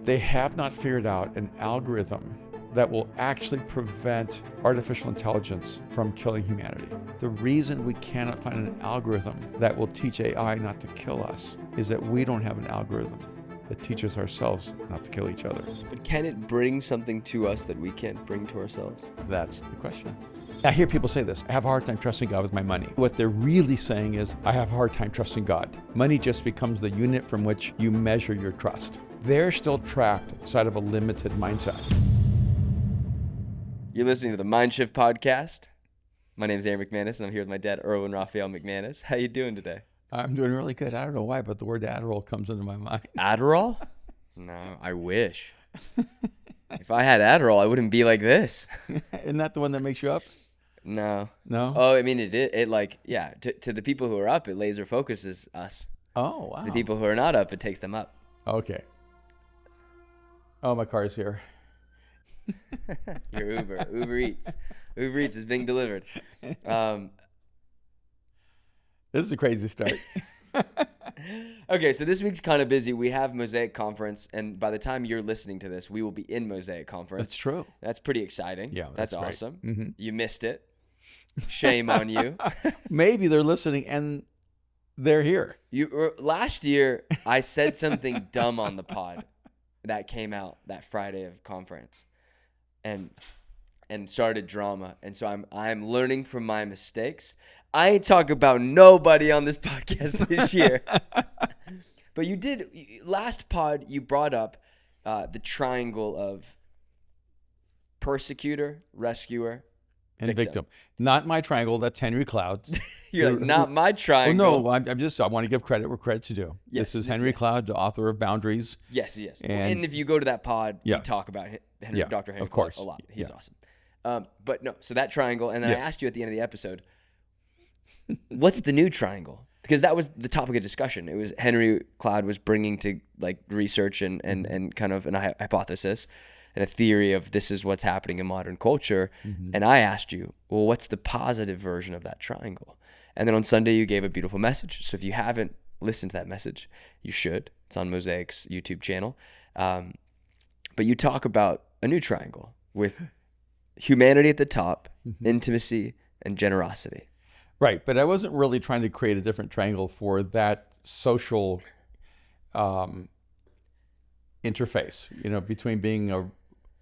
They have not figured out an algorithm that will actually prevent artificial intelligence from killing humanity. The reason we cannot find an algorithm that will teach AI not to kill us is that we don't have an algorithm that teaches ourselves not to kill each other. But can it bring something to us that we can't bring to ourselves? That's the question. I hear people say this, I have a hard time trusting God with my money. What they're really saying is, I have a hard time trusting God. Money just becomes the unit from which you measure your trust. They're still trapped inside of a limited mindset. You're listening to the Mind Shift Podcast. My name is Erwin McManus, and I'm here with my dad, Erwin Raphael McManus. How you doing today? I'm doing really good. I don't know why, but the word Adderall comes into my mind. Adderall? No, I wish. If I had Adderall, I wouldn't be like this. Isn't that the one that makes you up? No. No? Oh, I mean, it like, yeah, to the people who are up, it laser focuses us. Oh, wow. The people who are not up, it takes them up. Okay. Oh, my car's here. Your Uber Eats. Uber Eats is being delivered. This is a crazy start. Okay, so this week's kind of busy. We have Mosaic Conference, and by the time you're listening to this, we will be in Mosaic Conference. That's true. That's pretty exciting. Yeah, that's great. awesome. Mm-hmm. You missed it. Shame on you. Maybe they're listening and they're here. Last year, I said something dumb on the pod that came out that Friday of conference, and started drama. And so I'm learning from my mistakes. I ain't talk about nobody on this podcast this year. But you did, last pod, you brought up the triangle of persecutor, rescuer, And victim. Not my triangle. That's Henry Cloud. You're like, not my triangle. Oh, no, I want to give credit where credit's due. Yes, This is Henry Cloud, the author of Boundaries. Yes. And if you go to that pod, Yeah. we talk about Yeah, Dr. Henry of course. Cloud a lot. He's Yeah. awesome. But no, so that triangle, and then Yes. I asked you at the end of the episode, what's the new triangle? Because that was the topic of discussion. It was Henry Cloud was bringing to like research and kind of a hypothesis and a theory of this is what's happening in modern culture. Mm-hmm. And I asked you, well, what's the positive version of that triangle? And then on Sunday, you gave a beautiful message. So if you haven't listened to that message, you should. It's on Mosaic's YouTube channel. But you talk about a new triangle with humanity at the top, Mm-hmm. intimacy, and generosity. Right, but I wasn't really trying to create a different triangle for that social interface, between being a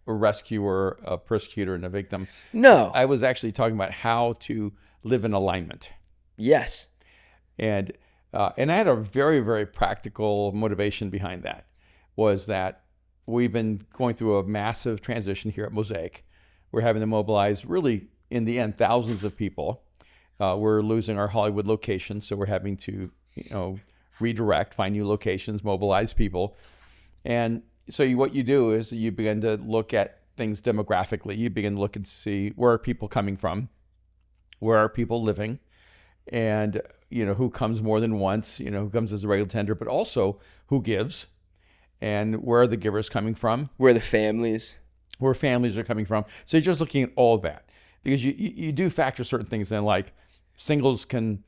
rescuer, a persecutor, and a victim. No. I was actually talking about how to live in alignment. Yes. And I had a very, very practical motivation behind that, was that we've been going through a massive transition here at Mosaic. We're having to mobilize, really, in the end, thousands of people. We're losing our Hollywood location, so we're having to, redirect, find new locations, mobilize people. And so what you do is you begin to look at things demographically. You begin to look and see, where are people coming from? Where are people living? And, who comes more than once? Who comes as a regular tender, but also who gives? And where are the givers coming from? Where are the families? Where families are coming from. So you're just looking at all of that. Because you do factor certain things in, like singles can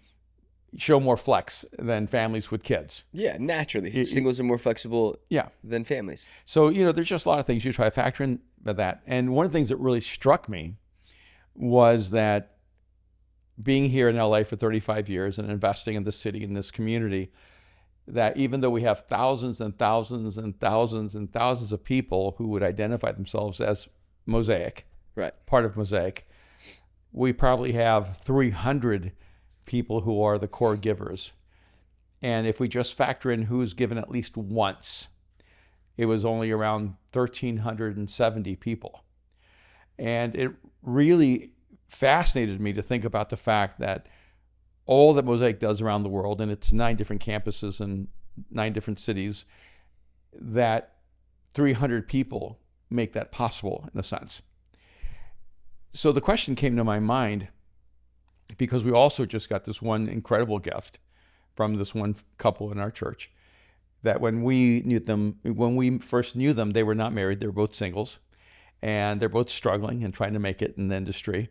show more flex than families with kids. Yeah, naturally. Singles are more flexible Yeah. than families. So, there's just a lot of things you try to factor in by that. And one of the things that really struck me was that being here in LA for 35 years and investing in the city, in this community, that even though we have thousands and thousands and thousands and thousands of people who would identify themselves as Mosaic, Right. part of Mosaic, we probably have 300 people who are the core givers. And if we just factor in who's given at least once, it was only around 1,370 people. And it really fascinated me to think about the fact that all that Mosaic does around the world, and it's 9 different campuses in 9 different cities, that 300 people make that possible in a sense. So the question came to my mind, because we also just got this one incredible gift from this one couple in our church, that when we first knew them, they were not married, they were both singles, and they're both struggling and trying to make it in the industry.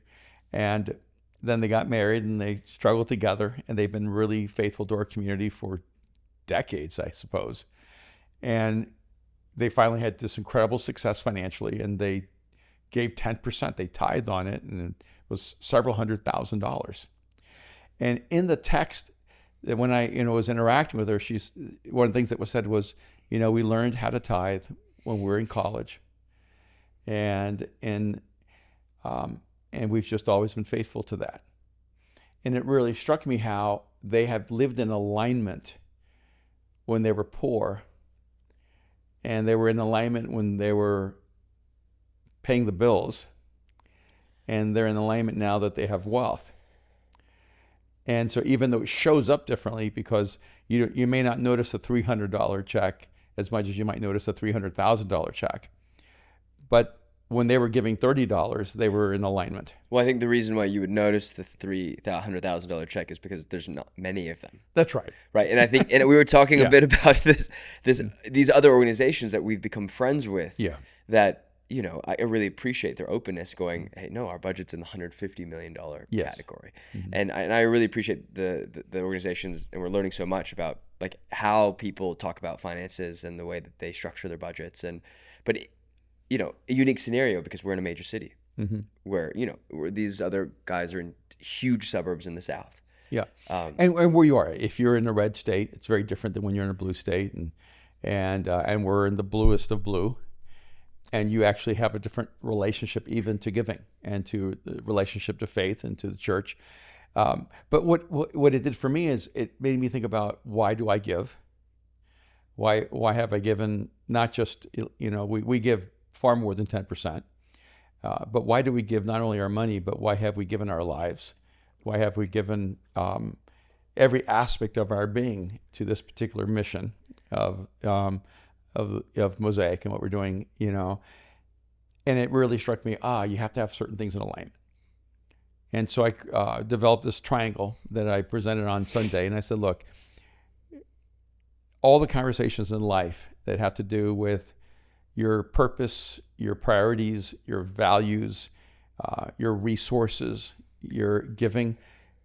And then they got married and they struggled together, and they've been really faithful to our community for decades, I suppose. And they finally had this incredible success financially, and they gave 10%. They tithed on it, and it was several $100,000. And in the text, that when I was interacting with her, she's one of the things that was said was, we learned how to tithe when we were in college, and we've just always been faithful to that. And it really struck me how they have lived in alignment when they were poor, and they were in alignment when they were paying the bills, and they're in alignment now that they have wealth. And so even though it shows up differently, because you may not notice a $300 check as much as you might notice a $300,000 check, but when they were giving $30, they were in alignment. Well, I think the reason why you would notice the $300,000 check is because there's not many of them. That's right. Right. And I think, and we were talking a bit about these other organizations that we've become friends with. Yeah. That, I really appreciate their openness going, hey, no, our budget's in the $150 million category. Mm-hmm. And I really appreciate the organizations, and we're learning so much about like how people talk about finances and the way that they structure their budgets. But a unique scenario because we're in a major city where these other guys are in huge suburbs in the South. Yeah. And where you are, if you're in a red state, it's very different than when you're in a blue state, and we're in the bluest of blue. And you actually have a different relationship even to giving and to the relationship to faith and to the church. But what it did for me is it made me think about, why do I give? Why have I given? Not just, we give far more than 10%. But why do we give not only our money, but why have we given our lives? Why have we given every aspect of our being to this particular mission of Mosaic and what we're doing, And it really struck me, you have to have certain things in alignment. And so I developed this triangle that I presented on Sunday, and I said, look, all the conversations in life that have to do with your purpose, your priorities, your values, your resources, your giving,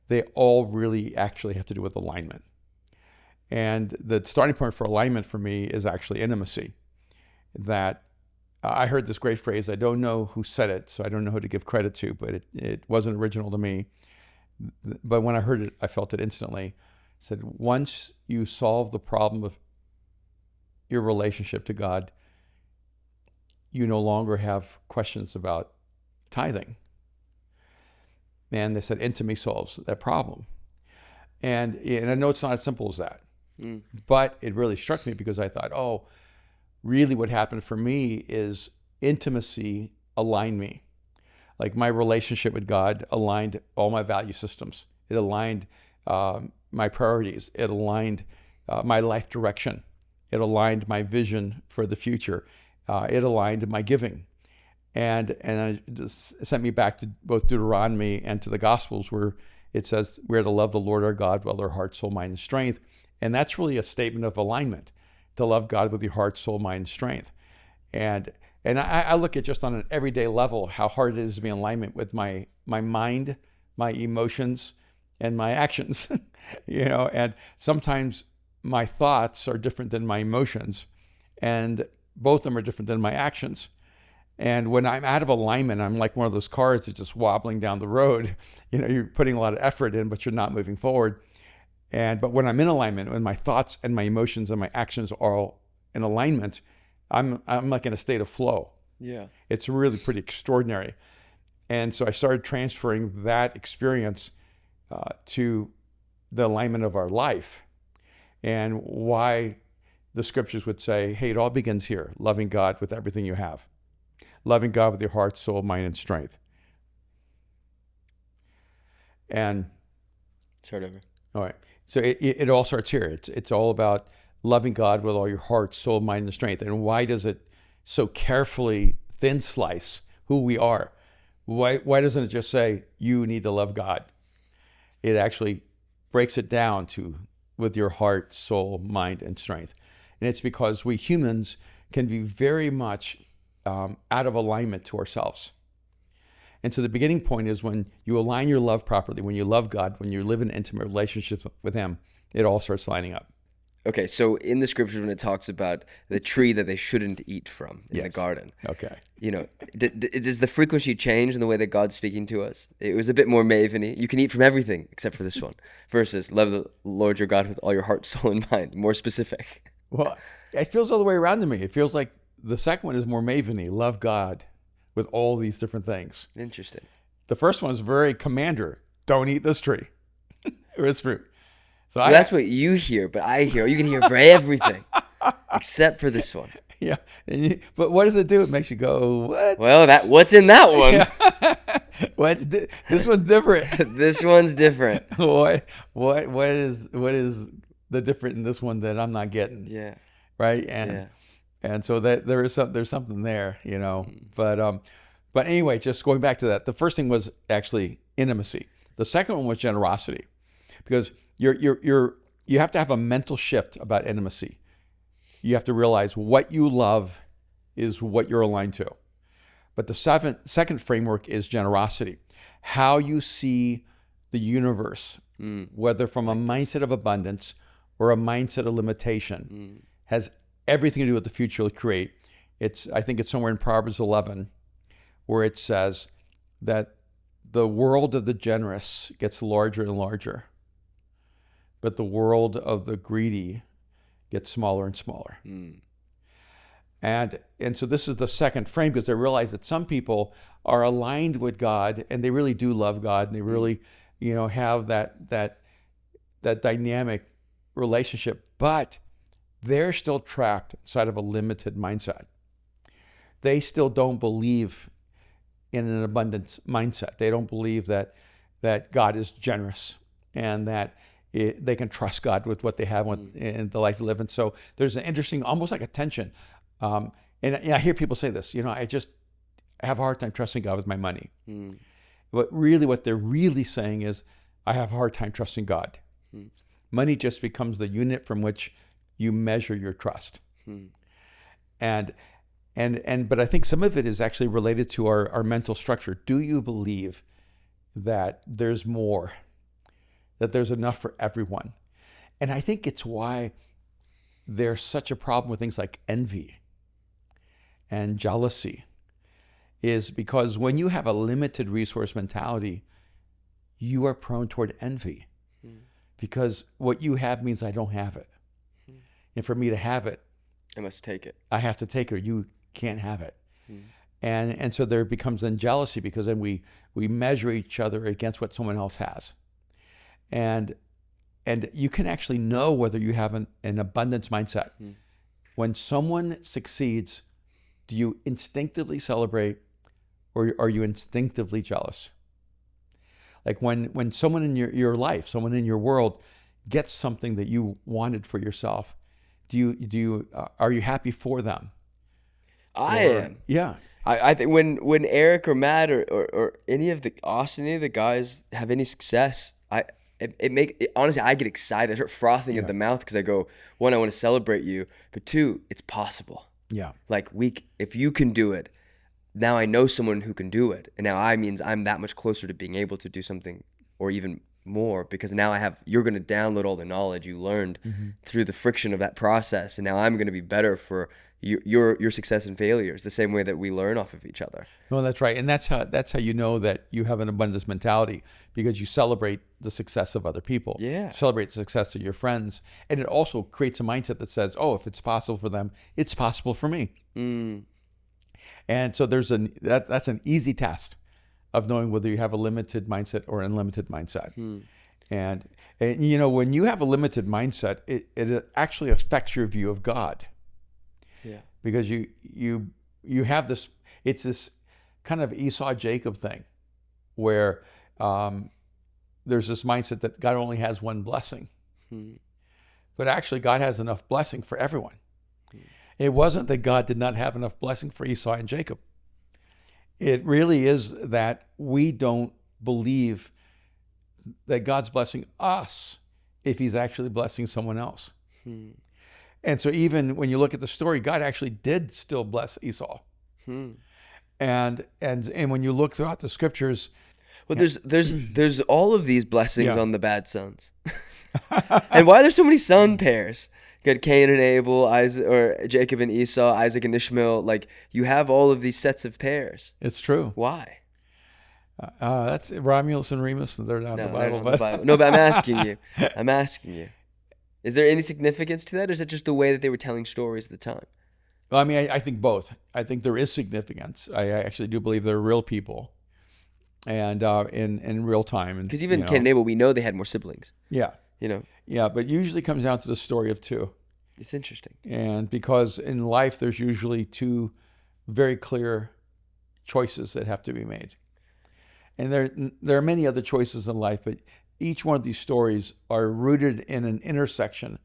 they all really actually have to do with alignment. And the starting point for alignment for me is actually intimacy. That I heard this great phrase. I don't know who said it, so I don't know who to give credit to, but it wasn't original to me. But when I heard it, I felt it instantly. It said, once you solve the problem of your relationship to God, you no longer have questions about tithing. And they said intimacy solves that problem. And I know it's not as simple as that. But it really struck me because I thought, really what happened for me is intimacy aligned me. Like my relationship with God aligned all my value systems. It aligned my priorities. It aligned my life direction. It aligned my vision for the future. It aligned my giving. And it sent me back to both Deuteronomy and to the Gospels, where it says we're to love the Lord our God with all our heart, soul, mind, and strength. And that's really a statement of alignment, to love God with your heart, soul, mind, and strength. And I look at just on an everyday level how hard it is to be in alignment with my mind, my emotions, and my actions. And sometimes my thoughts are different than my emotions, and both of them are different than my actions. And when I'm out of alignment, I'm like one of those cars that's just wobbling down the road. You're putting a lot of effort in, but you're not moving forward. But when I'm in alignment, when my thoughts and my emotions and my actions are all in alignment, I'm like in a state of flow. Yeah. It's really pretty extraordinary. And so I started transferring that experience to the alignment of our life, and why the scriptures would say, hey, it all begins here, loving God with everything you have. Loving God with your heart, soul, mind, and strength. And start over. All right. So it all starts here. It's all about loving God with all your heart, soul, mind, and strength. And why does it so carefully thin slice who we are? Why doesn't it just say you need to love God? It actually breaks it down to with your heart, soul, mind, and strength. And it's because we humans can be very much out of alignment to ourselves. And so the beginning point is when you align your love properly, when you love God, when you live in intimate relationships with Him, it all starts lining up. okay, so in the scriptures when it talks about the tree that they shouldn't eat from in the garden, Okay. you know, does the frequency change in the way that God's speaking to us? It was a bit more Maven-y. You can eat from everything except for this one. Versus love the Lord your God with all your heart, soul, and mind. More specific. Well, it feels all the way around to me. It feels like the second one is more Maven-y, love God with all these different things. Interesting. The first one is very commander. Don't eat this tree or its fruit. So Well, that's what you hear, but I hear, you can hear for everything except for this one. Yeah. But what does it do? It makes you go, what? Well, what's in that one? Yeah. This one's different. This one's different. What is the different in this one that I'm not getting? Yeah. Right. And so that there's something there, you know. But anyway, just going back to that, the first thing was actually intimacy. The second one was generosity, because you have to have a mental shift about intimacy. You have to realize what you love is what you're aligned to. But the second framework is generosity. How you see the universe, whether from a mindset of abundance or a mindset of limitation, has everything to do with the future you'll create. I think it's somewhere in Proverbs 11 where it says that the world of the generous gets larger and larger, but the world of the greedy gets smaller and smaller. And so this is the second frame, because they realize that some people are aligned with God and they really do love God, and they really, you know, have that dynamic relationship, but they're still trapped inside of a limited mindset. They still don't believe in an abundance mindset. They don't believe that God is generous and that they can trust God with what they have in the life they live. And so there's an interesting, almost like a tension. And I hear people say this, you know, I just have a hard time trusting God with my money. But really what they're really saying is, I have a hard time trusting God. Money just becomes the unit from which you measure your trust. But I think some of it is actually related to our mental structure. Do you believe that there's more, that there's enough for everyone? And I think it's why there's such a problem with things like envy and jealousy, is because when you have a limited resource mentality, you are prone toward envy, because what you have means I don't have it. And for me to have it, I must take it. I have to take it, or you can't have it. And so there becomes then jealousy, because then we measure each other against what someone else has. And you can actually know whether you have an abundance mindset. When someone succeeds, do you instinctively celebrate, or are you instinctively jealous? Like when someone in your life, someone in your world gets something that you wanted for yourself, are you happy for them? I am. Yeah. I think when Eric or Matt or any of the guys have any success, honestly, I get excited. I start frothing at the mouth, because I go, one, I want to celebrate you, but two, it's possible. Yeah. Like if you can do it, now I know someone who can do it, and now I'm that much closer to being able to do something, or even more, because now you're going to download all the knowledge you learned through the friction of that process, and now I'm going to be better for your success and failures, the same way that we learn off of each other. No, that's right. And that's how you know that you have an abundance mentality, because you celebrate the success of other people. Yeah. Celebrate the success of your friends. And it also creates a mindset that says, oh, if it's possible for them, it's possible for me. And so that's an easy test of knowing whether you have a limited mindset or an unlimited mindset. And you know, when you have a limited mindset, it actually affects your view of God. Yeah. Because you have this, it's this kind of Esau Jacob thing, where there's this mindset that God only has one blessing. But actually God has enough blessing for everyone. It wasn't that God did not have enough blessing for Esau and Jacob. It really is that we don't believe that God's blessing us if he's actually blessing someone else. And so even when you look at the story, God actually did still bless Esau. And when you look throughout the scriptures, well, there's all of these blessings on the bad sons. And why are there so many son pairs? You got Cain and Abel, Isaac, or Jacob and Esau, Isaac and Ishmael. Like, you have all of these sets of pairs. It's true. Why? That's Romulus and Remus, and they're not in the Bible. They're not in the Bible. No, but I'm asking you. I'm asking you. Is there any significance to that, or is it just the way that they were telling stories at the time? Well, I mean, I think both. I think there is significance. I actually do believe they're real people, and in real time. Because even Cain and Abel, we know they had more siblings. Yeah. Yeah, but usually comes down to the story of two. It's interesting. And because in life, there's usually two very clear choices that have to be made. And there are many other choices in life, but each one of these stories are rooted in an intersection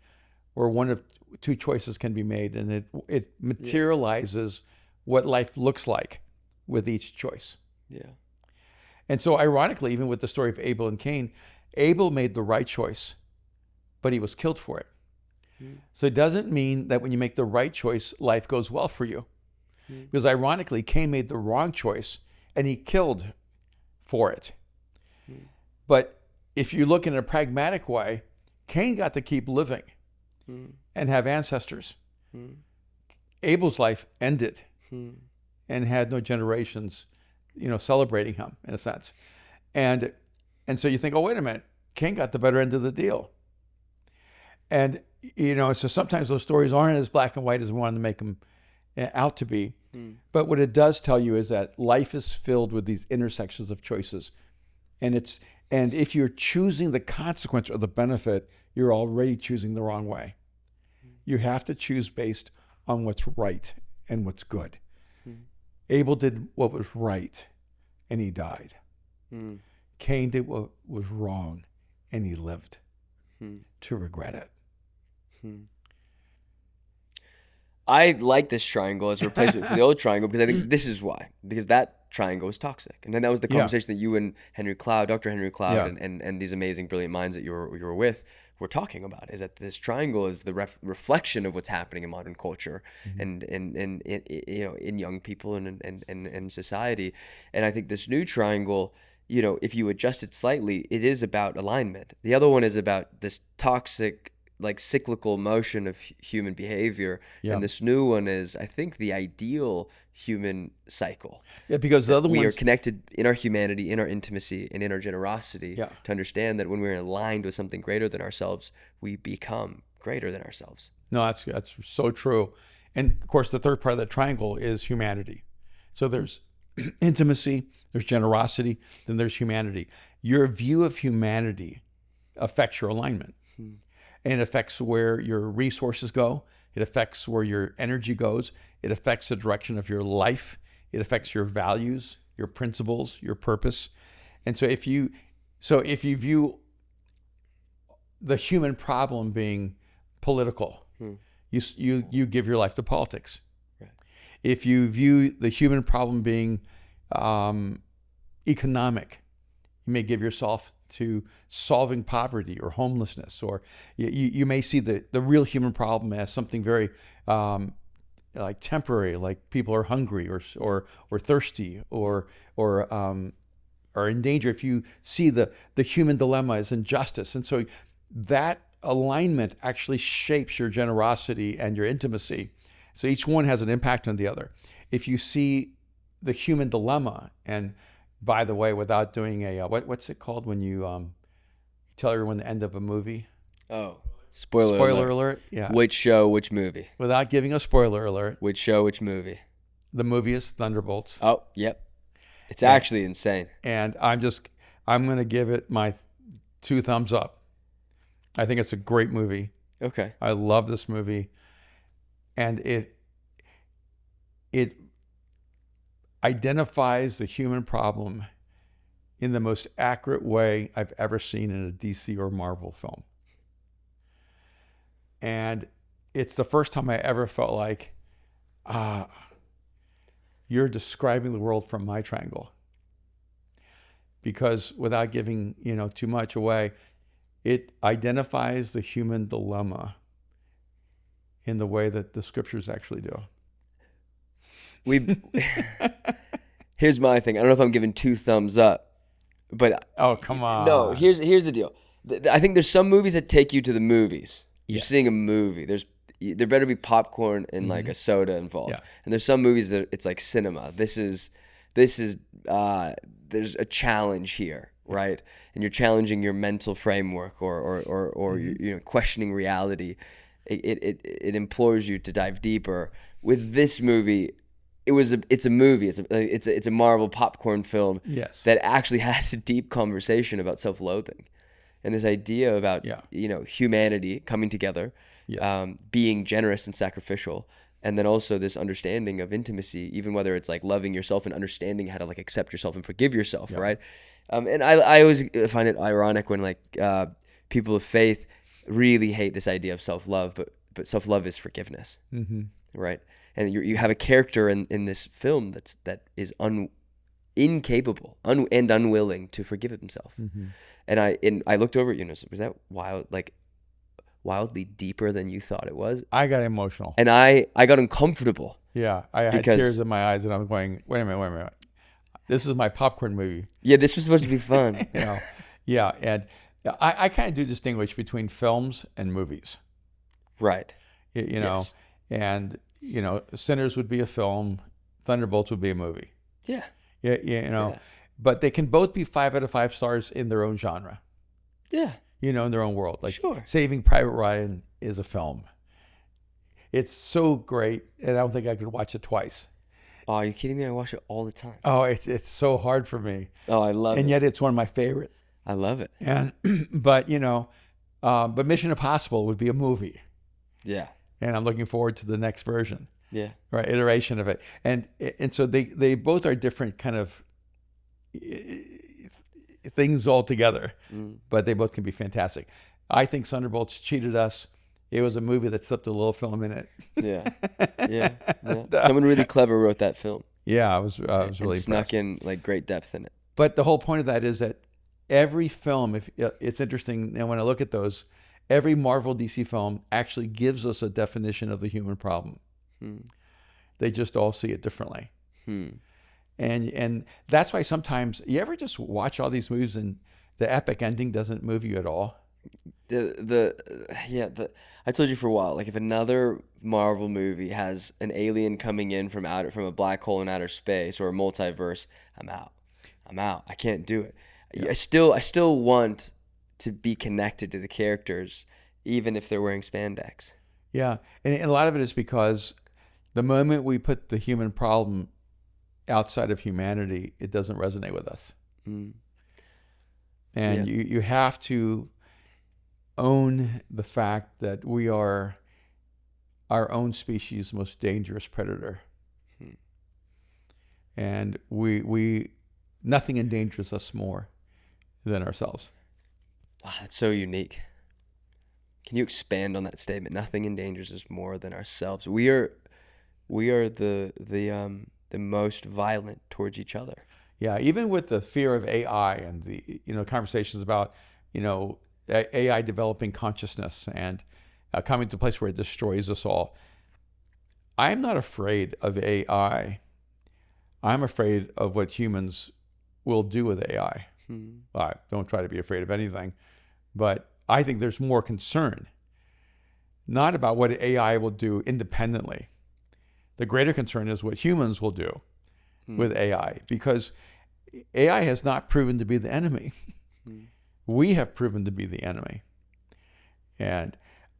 where one of two choices can be made, and it materializes what life looks like with each choice. Yeah. And so ironically, even with the story of Abel and Cain, Abel made the right choice, but he was killed for it. So it doesn't mean that when you make the right choice, life goes well for you. Because ironically, Cain made the wrong choice and he killed for it. But if you look in a pragmatic way, Cain got to keep living and have ancestors. Abel's life ended and had no generations, celebrating him in a sense. And so you think, oh, wait a minute, Cain got the better end of the deal. And, so sometimes those stories aren't as black and white as we wanted to make them out to be. But what it does tell you is that life is filled with these intersections of choices. And if you're choosing the consequence or the benefit, you're already choosing the wrong way. You have to choose based on what's right and what's good. Abel did what was right, and he died. Cain did what was wrong, and he lived to regret it. I like this triangle as a replacement for the old triangle because I think this is why. Because that triangle is toxic. And then that was the conversation that you and Henry Cloud, Dr. Henry Cloud, and these amazing, brilliant minds that you were with were talking about, is that this triangle is the reflection of what's happening in modern culture and in young people and society. And I think this new triangle, if you adjust it slightly, it is about alignment. The other one is about this toxic, like cyclical motion of human behavior. And this new one is, I think, the ideal human cycle. Yeah, because the other we are connected in our humanity, in our intimacy, and in our generosity to understand that when we're aligned with something greater than ourselves, we become greater than ourselves. No, that's so true. And of course, the third part of that triangle is humanity. So there's intimacy, there's generosity, then there's humanity. Your view of humanity affects your alignment. And it affects where your resources go. It affects where your energy goes. It affects the direction of your life. It affects your values, your principles, your purpose. And so if you view the human problem being political, you give your life to politics. Right. If you view the human problem being economic, you may give yourself to solving poverty or homelessness, or you may see the real human problem as something very like temporary, like people are hungry or thirsty or are in danger. If you see the human dilemma as injustice, and so that alignment actually shapes your generosity and your intimacy. So each one has an impact on the other. If you see the human dilemma, and by the way, without doing a what's it called when you tell everyone the end of a movie? Oh, spoiler alert. Yeah. Which show? Which movie? Without giving a spoiler alert. Which show? Which movie? The movie is Thunderbolts. Oh, yep. It's actually insane. And I'm going to give it my 2 thumbs up. I think it's a great movie. Okay. I love this movie, and it identifies the human problem in the most accurate way I've ever seen in a DC or Marvel film. And it's the first time I ever felt like, you're describing the world from my triangle. Because without giving, too much away, it identifies the human dilemma in the way that the scriptures actually do. Here's my thing. I don't know if I'm giving 2 thumbs up, but oh, come on. No, here's the deal. I think there's some movies that take you to the movies. You're seeing a movie. There's there better be popcorn and like a soda involved. Yeah. And there's some movies that it's like cinema. This is there's a challenge here, right? And you're challenging your mental framework or you know, questioning reality. It implores you to dive deeper. With this movie, it's a movie. It's a Marvel popcorn film. Yes. That actually had a deep conversation about self-loathing, and this idea about you know, humanity coming together, being generous and sacrificial, and then also this understanding of intimacy, even whether it's like loving yourself and understanding how to like accept yourself and forgive yourself, right? And I always find it ironic when like people of faith really hate this idea of self-love, but self-love is forgiveness, right? And you have a character in this film that is incapable and unwilling to forgive himself. And I looked over at you and I said, was that wildly deeper than you thought it was? I got emotional. And I got uncomfortable. Yeah, I had tears in my eyes, and I'm going, wait a minute. This is my popcorn movie. Yeah, this was supposed to be fun. You know, yeah, and I kind of do distinguish between films and movies. Right. You know, and you know, Sinners would be a film, Thunderbolts would be a movie. Yeah. Yeah, you know, but they can both be 5 out of 5 stars in their own genre. Yeah. You know, in their own world. Like Saving Private Ryan is a film. It's so great, and I don't think I could watch it twice. Oh, are you kidding me? I watch it all the time. Oh, it's so hard for me. Oh, I love it. And yet it's one of my favorite. I love it. And but you know, but Mission Impossible would be a movie. Yeah. And I'm looking forward to the next version. Yeah. Right, iteration of it. And so they both are different kind of things altogether, but they both can be fantastic. I think Thunderbolts cheated us. It was a movie that slipped a little film in it. Yeah. Someone really clever wrote that film. Yeah, I was really impressed. Snuck in like great depth in it. But the whole point of that is that every film, if it's interesting, and when I look at those, every Marvel DC film actually gives us a definition of the human problem. They just all see it differently. And that's why sometimes, you ever just watch all these movies and the epic ending doesn't move you at all? I told you for a while, like if another Marvel movie has an alien coming in from a black hole in outer space or a multiverse, I'm out. I can't do it. I still want to be connected to the characters, even if they're wearing spandex. Yeah, and a lot of it is because the moment we put the human problem outside of humanity, it doesn't resonate with us. And you have to own the fact that we are our own species' most dangerous predator. And we nothing endangers us more than ourselves. Wow, that's so unique. Can you expand on that statement? Nothing endangers us more than ourselves. We are the most violent towards each other. Yeah, even with the fear of AI and the conversations about AI developing consciousness and coming to a place where it destroys us all. I'm not afraid of AI. I'm afraid of what humans will do with AI. I don't try to be afraid of anything, but I think there's more concern, not about what AI will do independently. The greater concern is what humans will do with AI, because AI has not proven to be the enemy. We have proven to be the enemy. And,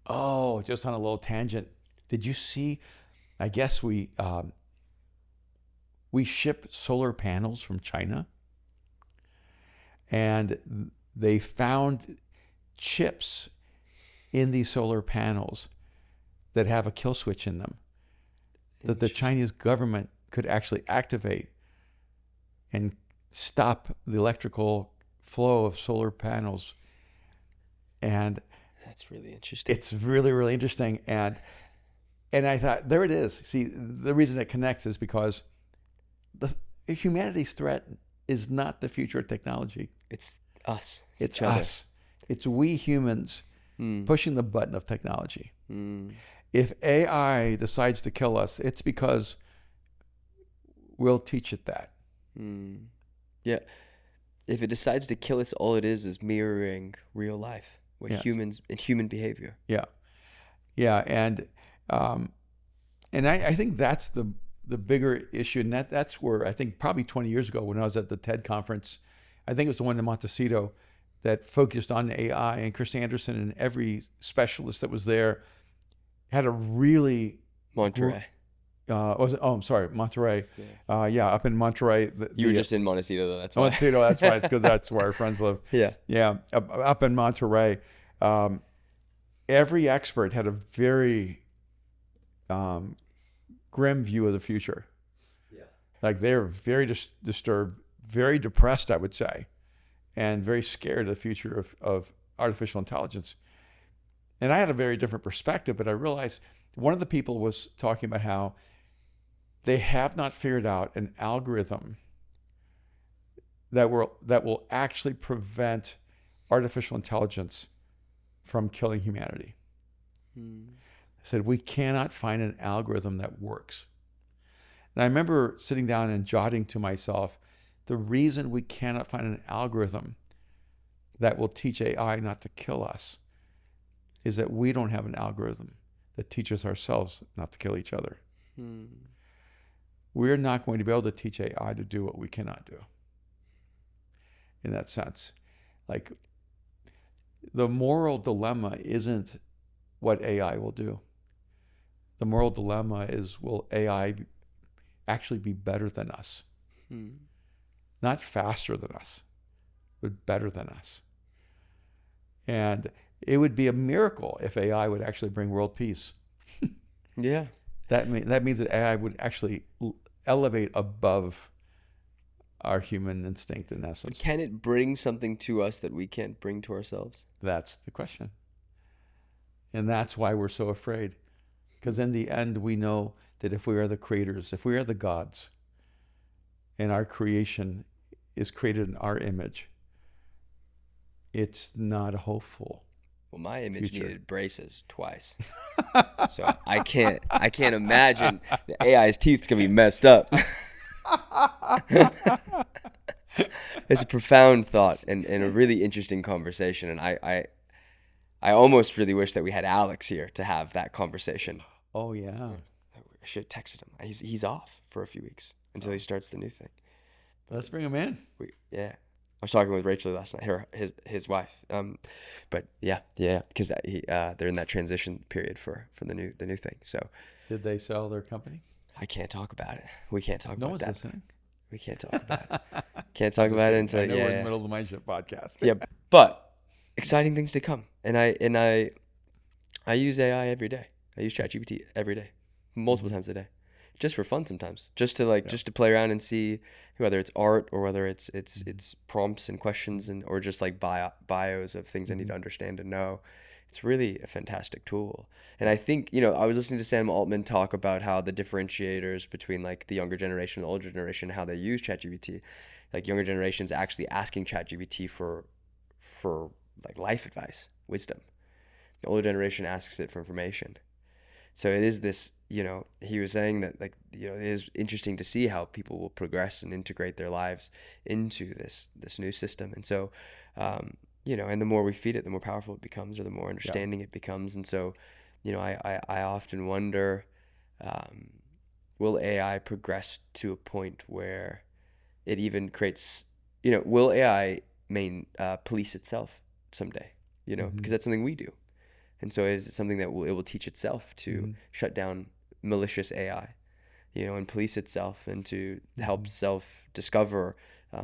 just on a little tangent, did you see, I guess we ship solar panels from China, and they found chips in these solar panels that have a kill switch in them that the Chinese government could actually activate and stop the electrical flow of solar panels. And that's really interesting. It's really, really interesting. And I thought, there it is. See, the reason it connects is because humanity's threat is not the future of technology. It's us. It's us. It's we humans pushing the button of technology. If AI decides to kill us, it's because we'll teach it that. Yeah. If it decides to kill us, all it is mirroring real life, humans and human behavior. Yeah. Yeah. And And I think that's the bigger issue, and that's where I think probably 20 years ago when I was at the TED conference, I think it was the one in Montecito that focused on AI, and Chris Anderson and every specialist that was there had a really Monterey. I'm sorry, Monterey. Yeah, up in Monterey. You were just in Montecito, though. That's why. Montecito, that's why. It's because that's where our friends live. Yeah. Up in Monterey. Every expert had a very grim view of the future. Yeah. Like they're very disturbed, very depressed, I would say, and very scared of the future of artificial intelligence. And I had a very different perspective, but I realized one of the people was talking about how they have not figured out an algorithm that will actually prevent artificial intelligence from killing humanity. I said, we cannot find an algorithm that works. And I remember sitting down and jotting to myself, the reason we cannot find an algorithm that will teach AI not to kill us is that we don't have an algorithm that teaches ourselves not to kill each other. We're not going to be able to teach AI to do what we cannot do. In that sense, like the moral dilemma isn't what AI will do. The moral dilemma is, will AI actually be better than us? Not faster than us, but better than us. And it would be a miracle if AI would actually bring world peace. Yeah. That means that AI would actually elevate above our human instinct in essence. Can it bring something to us that we can't bring to ourselves? That's the question. And that's why we're so afraid. Because in the end, we know that if we are the creators, if we are the gods, and our creation is created in our image, it's not hopeful. Well, my image needed braces twice. So I can't imagine the AI's teeth's gonna be messed up. It's a profound thought and a really interesting conversation. And I almost really wish that we had Alex here to have that conversation. Oh yeah. I should have texted him. He's off for a few weeks until he starts the new thing. Let's bring him in. Yeah. I was talking with Rachel last night, his wife. But yeah, because they're in that transition period for the new thing. So, did they sell their company? I can't talk about it. We can't talk no about that. No one's listening. We can't talk about it. Can't talk about it until I know we're in the middle of the Mindship podcast. Yeah, but exciting things to come. And I use AI every day. I use ChatGPT every day, multiple times a day, just for fun sometimes, just to play around and see whether it's art or whether it's prompts and questions or just like bios of things I need to understand and know. It's really a fantastic tool. And I think, I was listening to Sam Altman talk about how the differentiators between like the younger generation and the older generation, how they use ChatGPT, like younger generations actually asking ChatGPT for like life advice, wisdom. The older generation asks it for information. So it is this, he was saying that like, it is interesting to see how people will progress and integrate their lives into this new system. And so, and the more we feed it, the more powerful it becomes, or the more understanding it becomes. And so, I often wonder, will AI progress to a point where it even creates, will AI police itself someday, because that's something we do. And so is it something that it will teach itself to shut down malicious AI, and police itself and to help self-discover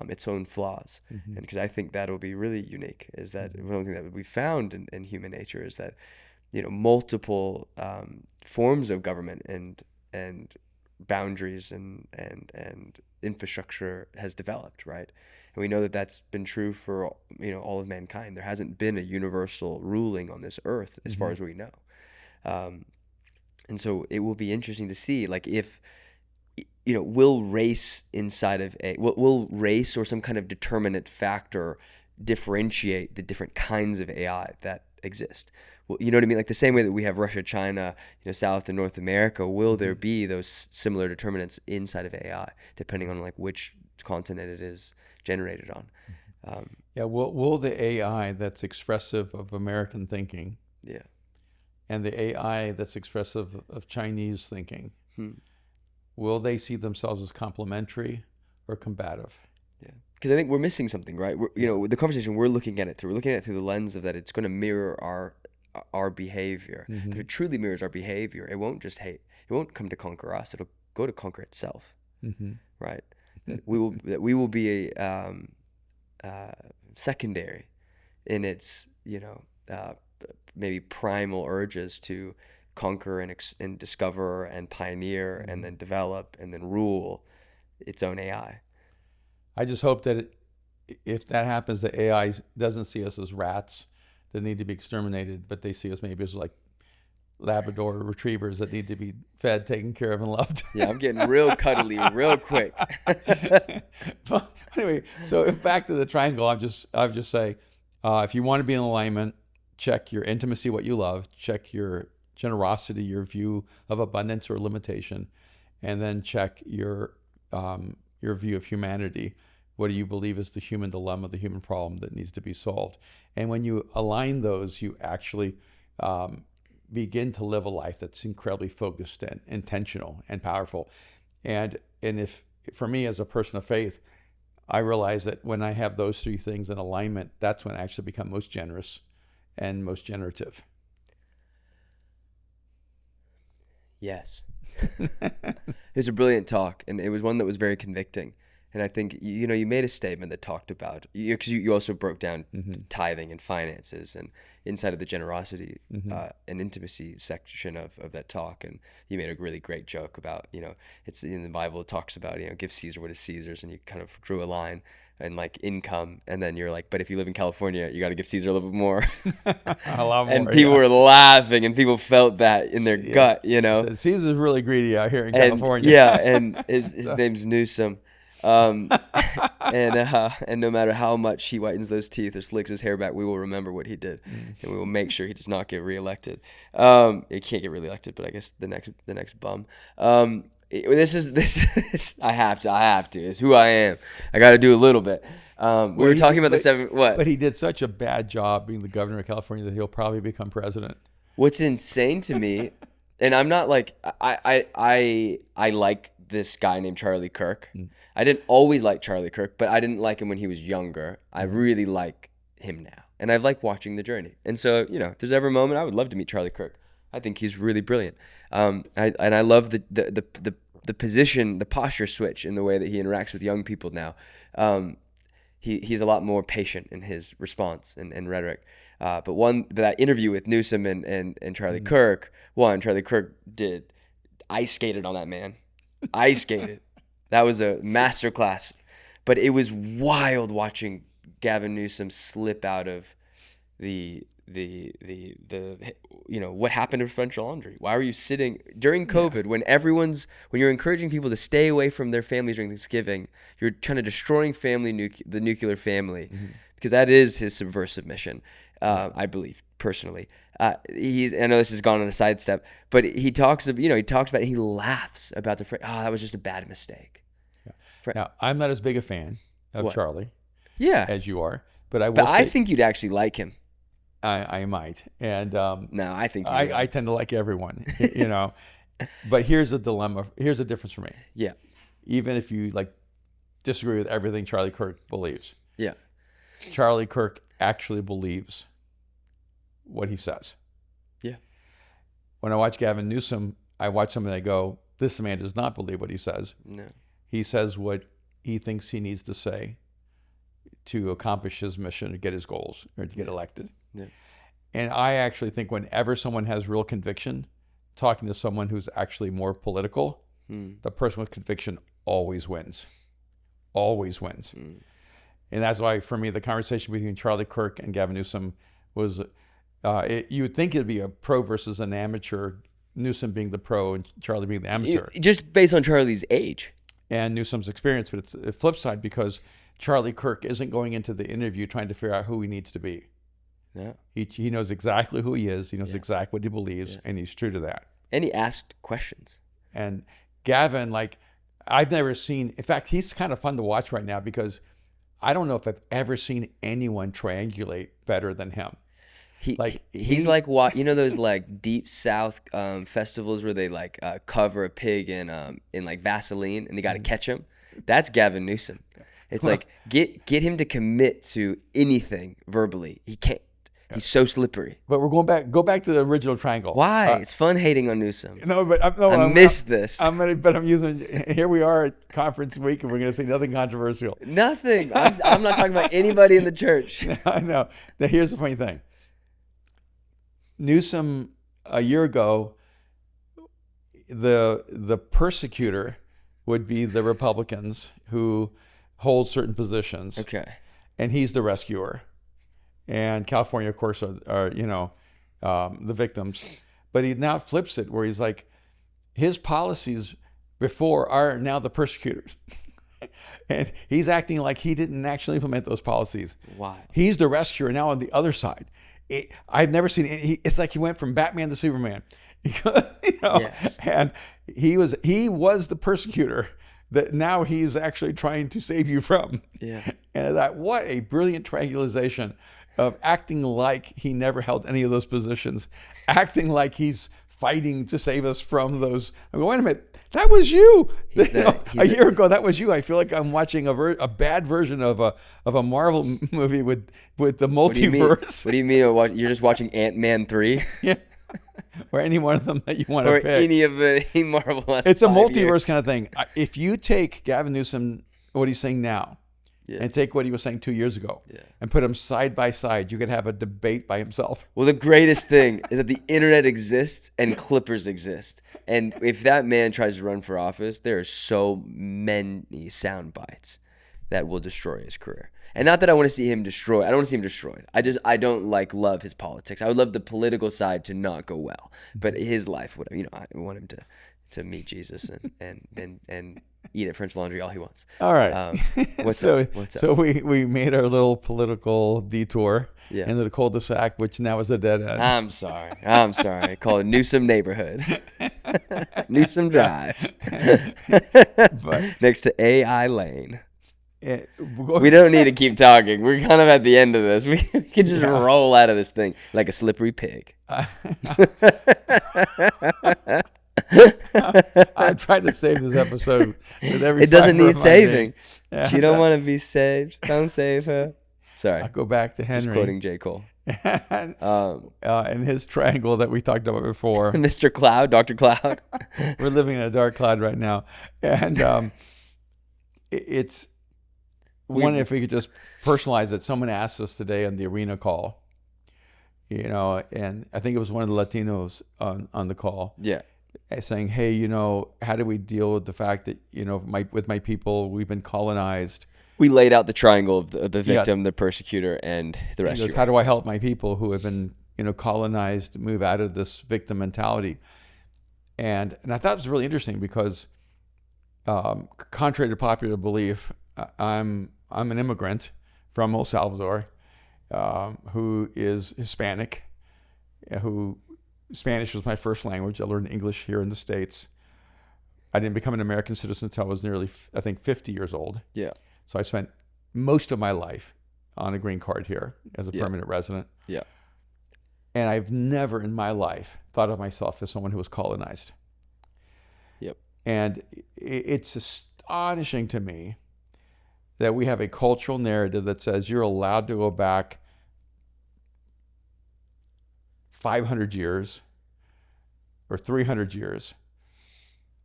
its own flaws. And because I think that'll be really unique, is that one thing that we found in human nature is that, multiple forms of government and boundaries and infrastructure has developed, right? And we know that that's been true for, all of mankind. There hasn't been a universal ruling on this earth as far as we know. And so it will be interesting to see, like, if, will race inside of will race or some kind of determinate factor differentiate the different kinds of AI that exist? Well, you know what I mean? Like the same way that we have Russia, China, South and North America, will there be those similar determinants inside of AI, depending on like which continent it is generated on? Will the AI that's expressive of American thinking and the AI that's expressive of Chinese thinking, will they see themselves as complementary or combative? Yeah, because I think we're missing something, right? The conversation we're looking at it through the lens of that it's going to mirror our behavior. Mm-hmm. If it truly mirrors our behavior, it won't just hate. It won't come to conquer us. It'll go to conquer itself, Mm-hmm. right? That we will be a secondary in its maybe primal urges to conquer and discover and pioneer and then develop and then rule its own AI. I just hope that if that happens, the AI doesn't see us as rats that need to be exterminated, but they see us maybe as like Labrador retrievers that need to be fed, taken care of, and loved. Yeah, I'm getting real cuddly real quick. But anyway, so back to the triangle, I'll just say, if you want to be in alignment, check your intimacy, what you love, check your generosity, your view of abundance or limitation, and then check your view of humanity. What do you believe is the human dilemma, the human problem that needs to be solved? And when you align those, you actually begin to live a life that's incredibly focused and intentional and powerful. And if, for me as a person of faith, I realize that when I have those three things in alignment, that's when I actually become most generous and most generative. Yes. It was a brilliant talk, and it was one that was very convicting. And I think, you made a statement that talked about, because you also broke down tithing and finances and inside of the generosity and intimacy section of that talk. And you made a really great joke about, it's in the Bible, it talks about, give Caesar what is Caesar's, and you kind of drew a line and like income. And then you're like, but if you live in California, you got to give Caesar a little bit more. A lot more. And people were laughing, and people felt that in their gut, So Caesar's really greedy out here in California. Yeah, and his name's Newsom. And no matter how much he whitens those teeth or slicks his hair back, we will remember what he did, and we will make sure he does not get reelected. He can't get reelected, but I guess the next bum. This I have to. It's who I am. I got to do a little bit. We were talking about the seven. What? But he did such a bad job being the governor of California that he'll probably become president. What's insane to me, and I'm not like I like this guy named Charlie Kirk. I didn't always like Charlie Kirk, but I didn't like him when he was younger. I really like him now, and I've liked watching the journey. And so, if there's ever a moment, I would love to meet Charlie Kirk. I think he's really brilliant. I love the position, the posture switch in the way that he interacts with young people now. He's a lot more patient in his response and rhetoric. But that interview with Newsom and Charlie Kirk, Charlie Kirk ice skated on that man. Ice skated. That was a masterclass. But it was wild watching Gavin Newsom slip out of the what happened to French Laundry? Why were you sitting during COVID when you're encouraging people to stay away from their families during Thanksgiving? You're trying to destroying the nuclear family, because that is his subversive mission. I believe personally. I know this has gone on a sidestep, but he talks about he laughs about that was just a bad mistake. Yeah. Now, I'm not as big a fan of Charlie as you are, but I think you'd actually like him. I might. And no, I think I tend to like everyone, But here's a dilemma. Here's a difference for me. Yeah. Even if you disagree with everything Charlie Kirk believes. Yeah. Charlie Kirk actually believes what he says. Yeah. When I watch Gavin Newsom, I watch him and I go, this man does not believe what he says. No. He says what he thinks he needs to say to accomplish his mission, to get his goals, or to get elected. Yeah. And I actually think whenever someone has real conviction, talking to someone who's actually more political, the person with conviction always wins. Always wins. And that's why, for me, the conversation between Charlie Kirk and Gavin Newsom was, you would think it'd be a pro versus an amateur, Newsom being the pro and Charlie being the amateur. Just based on Charlie's age. And Newsom's experience, but it's a flip side because Charlie Kirk isn't going into the interview trying to figure out who he needs to be. Yeah. He knows exactly who he is. He knows exactly what he believes, and he's true to that. And he asked questions. And Gavin, I've never seen, in fact, he's kind of fun to watch right now because I don't know if I've ever seen anyone triangulate better than him. He's like what, you know, those like deep South festivals where they like cover a pig in like Vaseline and they got to catch him. That's Gavin Newsom. It's like get him to commit to anything verbally. He can't. He's so slippery. But we're go back to the original triangle. Why? It's fun hating on Newsom. No, but I missed this. I'm using. Here we are at conference week, and we're gonna say nothing controversial. Nothing. I'm not talking about anybody in the church. I know. Now here's the funny thing. Newsom a year ago, the persecutor would be the Republicans who hold certain positions. Okay. And he's the rescuer. And California, of course, are the victims. But he now flips it where he's like, his policies before are now the persecutors. And he's acting like he didn't actually implement those policies. Wow. He's the rescuer now on the other side. I've never seen it. It's like he went from Batman to Superman. Yes. And he was the persecutor that now he's actually trying to save you from. Yeah. And I thought, what a brilliant triangulation of acting like he never held any of those positions, acting like he's fighting to save us from those. I mean, wait a minute, that was you. A year ago, that was you. I feel like I'm watching a bad version of a Marvel movie with the multiverse. What do you mean? You're just watching Ant-Man 3? Yeah. Or any one of them that you want to pick. Or any Marvel. It's a multiverse kind of thing. If you take Gavin Newsom, what he's saying now, and take what he was saying 2 years ago, and put them side by side, you could have a debate by himself. Well, the greatest thing is that the internet exists and clippers exist. And if that man tries to run for office, there are so many sound bites that will destroy his career. And not that I want to see him destroyed. I don't want to see him destroyed. I don't love his politics. I would love the political side to not go well, but his life would. I want him to meet Jesus and eat at French Laundry all he wants. All right. What's up? So we made our little political detour into the cul-de-sac, which now is a dead end. I'm sorry. I call it Newsom Neighborhood. Newsom Drive. Next to AI Lane. We don't need to keep talking. We're kind of at the end of this. We can just roll out of this thing like a slippery pig. I tried to save this episode. It doesn't need saving. She don't want to be saved. Don't save her. Sorry. I'll go back to Henry. Just quoting J. Cole. And his triangle that we talked about before. Mr. Cloud, Dr. Cloud. We're living in a dark cloud right now. And it's... if we could just personalize it. Someone asked us today on the arena call, and I think it was one of the Latinos on the call. Yeah. Saying, hey, how do we deal with the fact that, with my people, we've been colonized. We laid out the triangle of the victim, the persecutor, and the rescuer. How do I help my people who have been, colonized, move out of this victim mentality? And I thought it was really interesting because, contrary to popular belief, I'm an immigrant from El Salvador, who is Hispanic, Spanish was my first language. I learned English here in the States. I didn't become an American citizen until I was nearly, 50 years old. Yeah. So I spent most of my life on a green card here as a permanent resident. Yeah. And I've never in my life thought of myself as someone who was colonized. Yep. And it's astonishing to me that we have a cultural narrative that says you're allowed to go back 500 years or 300 years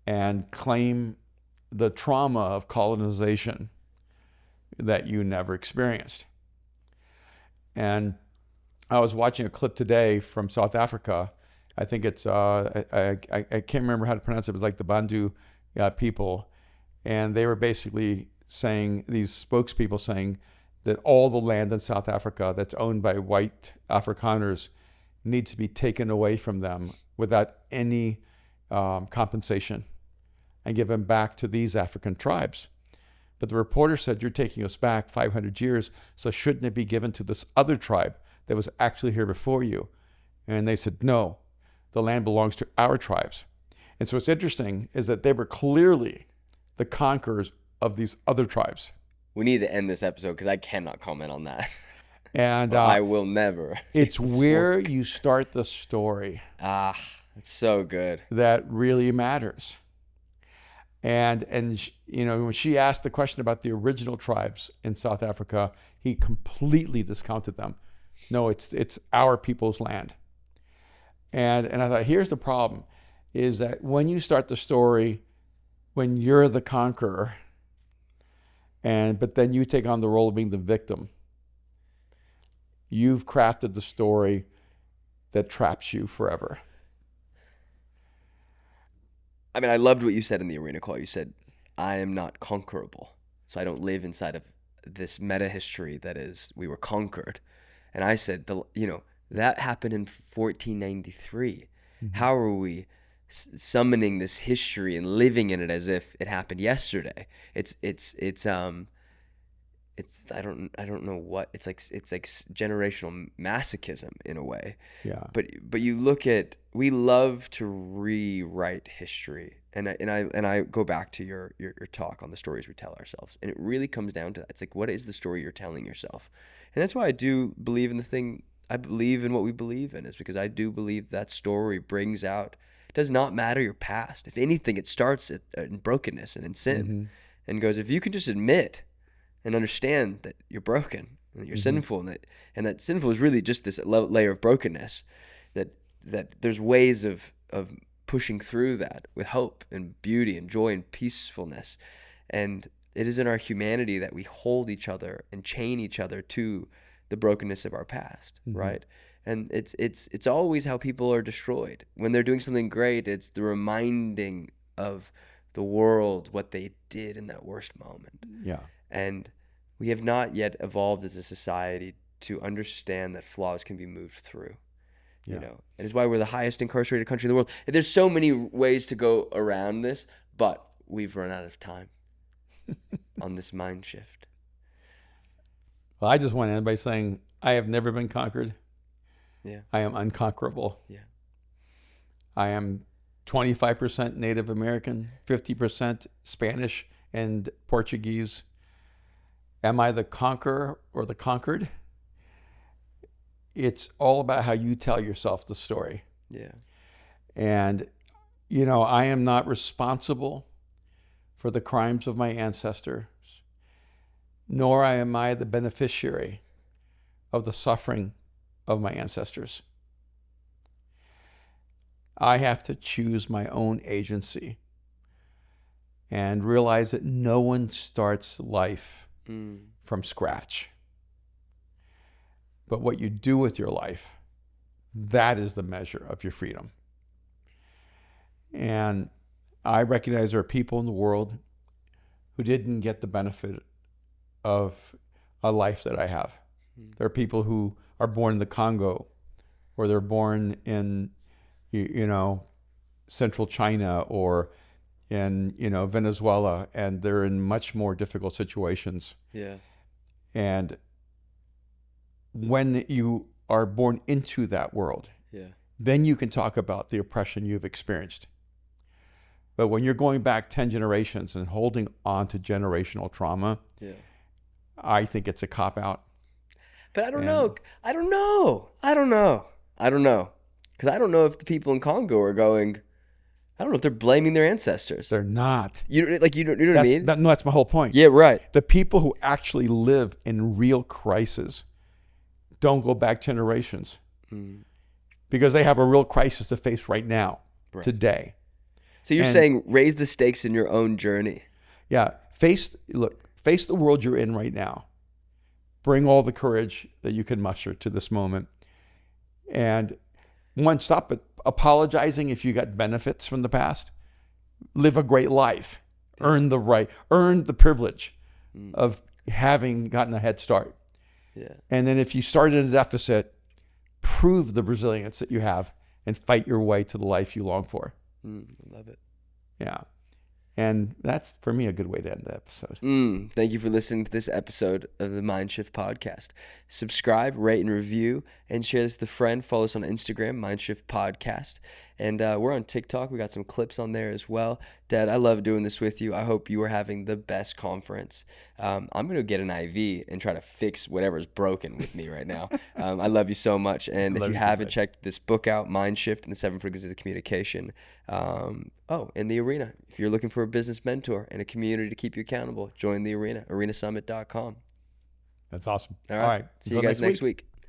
and claim the trauma of colonization that you never experienced. And I was watching a clip today from South Africa. I think it's, I can't remember how to pronounce it. It was like the Bantu people. And they were basically saying, these spokespeople saying that all the land in South Africa that's owned by white Afrikaners needs to be taken away from them without any compensation and given back to these African tribes. But the reporter said, you're taking us back 500 years, so shouldn't it be given to this other tribe that was actually here before you? And they said, no, the land belongs to our tribes. And so what's interesting is that they were clearly the conquerors of these other tribes. We need to end this episode because I cannot comment on that. And I will never. it's where you start the story It's so good. that really matters. And when she asked the question about the original tribes in South Africa, he completely discounted them. No, it's our people's land. And I thought, here's the problem, is that when you start the story, when you're the conqueror, but then you take on the role of being the victim, you've crafted the story that traps you forever. I mean, I loved what you said in the arena call. You said, I am not conquerable. So I don't live inside of this meta history that is, we were conquered. And I said, that happened in 1493. Mm-hmm. How are we summoning this history and living in it as if it happened yesterday? It's I don't know what it's like generational masochism in a way. Yeah. But you look at, we love to rewrite history, and I go back to your talk on the stories we tell ourselves, and it really comes down to that. It's like, what is the story you're telling yourself? And that's why I do believe in the thing. I believe in what we believe in, is because I do believe that story brings out. It does not matter your past. If anything, it starts in brokenness and in sin, mm-hmm. and goes, if you can just admit and understand that you're broken, and that you're mm-hmm. sinful, and that sinful is really just this layer of brokenness, that there's ways of pushing through that with hope and beauty and joy and peacefulness. And it is in our humanity that we hold each other and chain each other to the brokenness of our past, mm-hmm. right? And it's always how people are destroyed. When they're doing something great, it's the reminding of the world what they did in that worst moment. Yeah. And we have not yet evolved as a society to understand that flaws can be moved through. Yeah. And it's why we're the highest incarcerated country in the world. And there's so many ways to go around this, but we've run out of time on this mind shift. Well, I just want to end by saying I have never been conquered. Yeah. I am unconquerable. Yeah. I am 25% Native American, 50% Spanish and Portuguese. Am I the conqueror or the conquered? It's all about how you tell yourself the story. Yeah. And, I am not responsible for the crimes of my ancestors, nor am I the beneficiary of the suffering of my ancestors. I have to choose my own agency and realize that no one starts life from scratch. But what you do with your life, that is the measure of your freedom. And I recognize there are people in the world who didn't get the benefit of a life that I have. There are people who are born in the Congo, or they're born in, central China, or in, Venezuela, and they're in much more difficult situations. Yeah. And when you are born into that world, then you can talk about the oppression you've experienced. But when you're going back 10 generations and holding on to generational trauma, I think it's a cop-out. But I don't know. Because I don't know if the people in Congo are going, I don't know if they're blaming their ancestors. They're not. You know what I mean? No, that's my whole point. Yeah, right. The people who actually live in real crisis don't go back generations because they have a real crisis to face right now, today. So you're saying raise the stakes in your own journey. Yeah. Face the world you're in right now. Bring all the courage that you can muster to this moment. And stop apologizing if you got benefits from the past. Live a great life. Earn the privilege of having gotten a head start. Yeah. And then if you started in a deficit, prove the resilience that you have and fight your way to the life you long for. I love it. Yeah. And that's, for me, a good way to end the episode. Thank you for listening to this episode of the Mindshift Podcast. Subscribe, rate, and review, and share this with a friend. Follow us on Instagram, Mindshift Podcast. And we're on TikTok. We got some clips on there as well. Dad, I love doing this with you. I hope you are having the best conference. I'm going to get an IV and try to fix whatever's broken with me right now. I love you so much. And if you haven't checked this book out, Mind Shift and the 7 Frequencies of Communication, in the arena. If you're looking for a business mentor and a community to keep you accountable, join the arena, arenasummit.com. That's awesome. All right. See you guys next week.